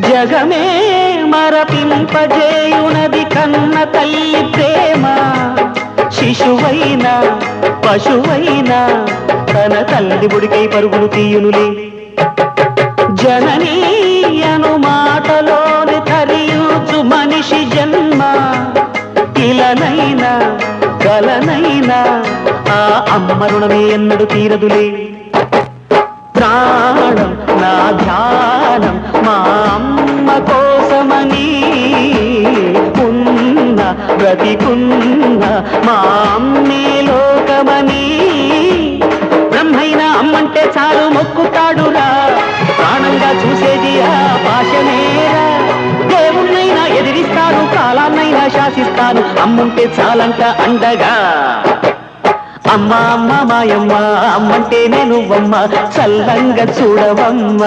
జగమే మరపింపజేయునది కన్న తల్లి ప్రేమ. శిశువైనా పశువైనా తన తల్లి బుడికై పరుగులు తీయునులే. జననీ అను మాటలోని ధరించు మనిషి జన్మ. ఇలనైనా కలనైనా ఆ అమ్మ రుణమే ఎన్నడు తీరదులే. ప్రాణం నా ధ్యానం మా అమ్మ కోసమని, ఉన్న బ్రతికున్న మా అమ్మే లోకమని. బ్రహ్మైనా అమ్మంటే చాలు మొక్కుతాడురా, ప్రాణంగా చూసేది ఆ పాశమేరా. దేవుణ్ణైనా ఎదిరిస్తాను, కాలాన్నైనా శాసిస్తాను, అమ్ముంటే చాలంట అండగా. అమ్మ అమ్మ మాయమ్మ, అమ్మంటే నేను అమ్మ, చల్లంగా చూడవమ్మ.